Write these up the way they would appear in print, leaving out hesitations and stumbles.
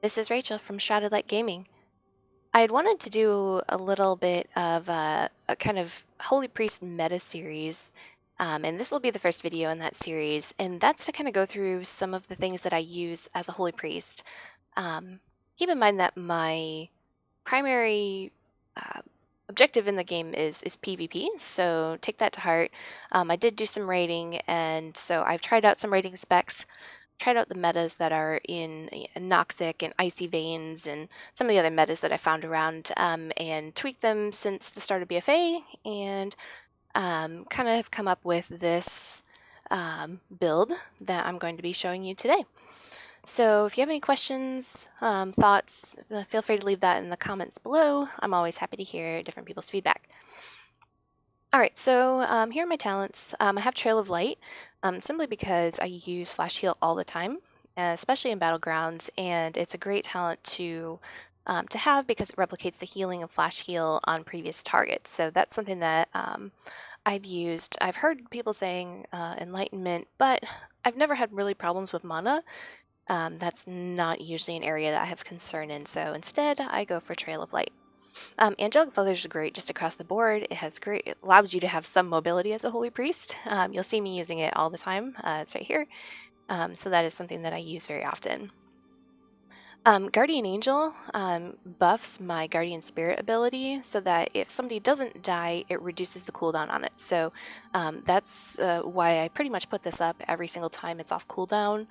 This is Rachel from Shrouded Light Gaming. I had wanted to do a little bit of a kind of Holy Priest meta series, and this will be the first video in that series, and that's to kind of go through some of the things that I use as a Holy Priest. Um, Keep in mind that my primary objective in the game is PvP, so take that to heart. I did do some raiding, and so I've tried out some raiding specs, tried out the metas that are in Noxic and Icy Veins and some of the other metas that I found around, and tweaked them since the start of BFA, and kind of have come up with this build that I'm going to be showing you today. So if you have any questions, thoughts, feel free to leave that in the comments below. I'm always happy to hear different people's feedback. All right, so here are my talents. I have Trail of Light, simply because I use Flash Heal all the time, especially in Battlegrounds, and it's a great talent to have because it replicates the healing of Flash Heal on previous targets. So that's something that I've used. I've heard people saying Enlightenment, but I've never had really problems with mana. That's not usually an area that I have concern in, so instead I go for Trail of Light. Angelic Feathers are great just across the board. It allows you to have some mobility as a Holy Priest. You'll see me using it all the time. It's right here. So that is something that I use very often. Guardian Angel buffs my Guardian Spirit ability so that if somebody doesn't die, it reduces the cooldown on it. So that's why I pretty much put this up every single time it's off cooldown.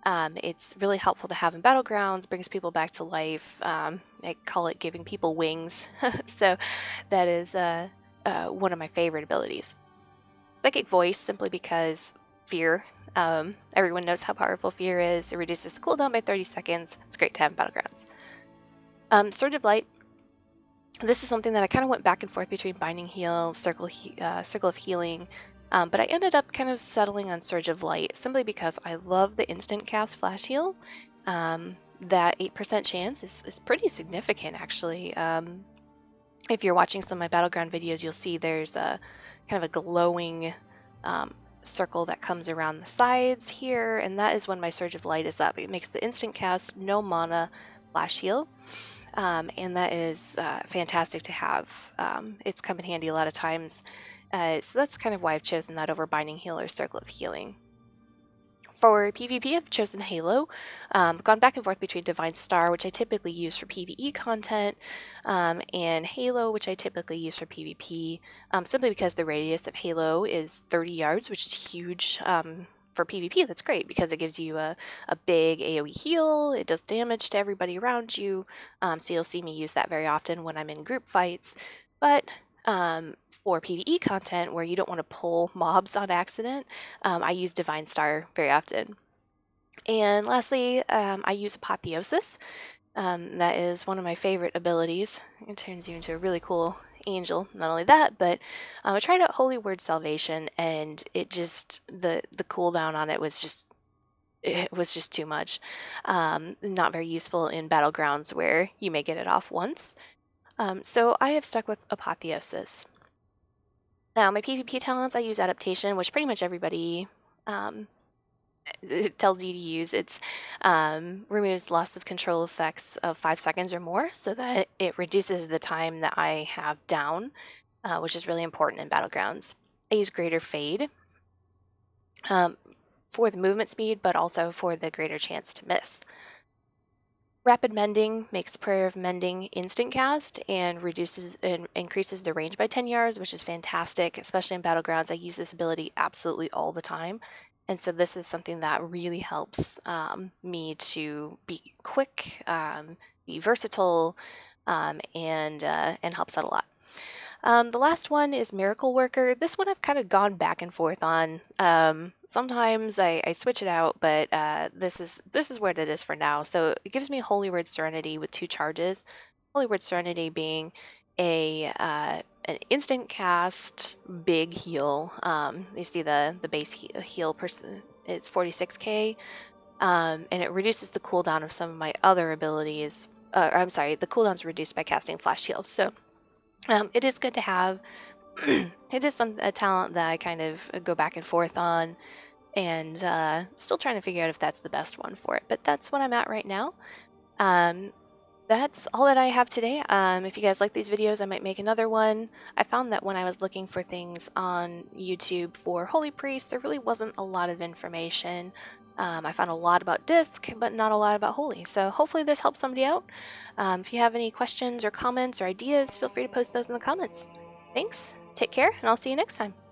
It's really helpful to have in Battlegrounds, brings people back to life. I call it giving people wings. So that is one of my favorite abilities. Psychic Voice, simply because fear. Everyone knows how powerful fear is. It reduces the cooldown by 30 seconds. It's great to have in Battlegrounds. Surge of Light. This is something that I kind of went back and forth between Binding Heal, Circle of Healing, but I ended up kind of settling on Surge of Light simply because I love the instant cast Flash Heal. That 8% chance is pretty significant, actually. If you're watching some of my Battleground videos, you'll see there's a kind of a glowing circle that comes around the sides here, and that is when my Surge of Light is up. It makes the instant cast, no mana, Flash Heal, and that is fantastic to have. It's come in handy a lot of times, so that's kind of why I've chosen that over Binding Heal or Circle of Healing. For PvP, I've chosen Halo. Gone back and forth between Divine Star, which I typically use for PvE content, and Halo, which I typically use for PvP, simply because the radius of Halo is 30 yards, which is huge. For PvP, that's great because it gives you a big AoE heal. It does damage to everybody around you, so you'll see me use that very often when I'm in group fights. But for PvE content where you don't want to pull mobs on accident, I use Divine Star very often. And lastly, I use Apotheosis. That is one of my favorite abilities. It turns you into a really cool angel. Not only that, but I tried out Holy Word Salvation, and it just the cooldown on it was just too much. Not very useful in Battlegrounds where you may get it off once. So I have stuck with Apotheosis. Now, my PvP talents, I use Adaptation, which pretty much everybody it tells you to use. It's removes loss of control effects of 5 seconds or more, so that it reduces the time that I have down, which is really important in Battlegrounds. I use Greater Fade for the movement speed, but also for the greater chance to miss. Rapid Mending makes Prayer of Mending instant cast and reduces and increases the range by 10 yards, which is fantastic, especially in Battlegrounds. I use this ability absolutely all the time. And so this is something that really helps me to be quick, be versatile, and helps out a lot. The last one is Miracle Worker. This one I've kind of gone back and forth on. Sometimes I switch it out, but this is what it is for now. So it gives me Holy Word Serenity with 2 charges. Holy Word Serenity being an instant cast big heal. You see the base heal person is 46k, and it reduces the cooldown of some of my other abilities. I'm sorry, the cooldown's reduced by casting Flash Heal. So it is good to have. It is a talent that I kind of go back and forth on, and still trying to figure out if that's the best one for it. But that's what I'm at right now. That's all that I have today. If you guys like these videos, I might make another one. I found that when I was looking for things on YouTube for Holy Priest, there really wasn't a lot of information. I found a lot about Disc, but not a lot about Holy. So hopefully this helps somebody out. If you have any questions or comments or ideas, feel free to post those in the comments. Thanks, take care, and I'll see you next time.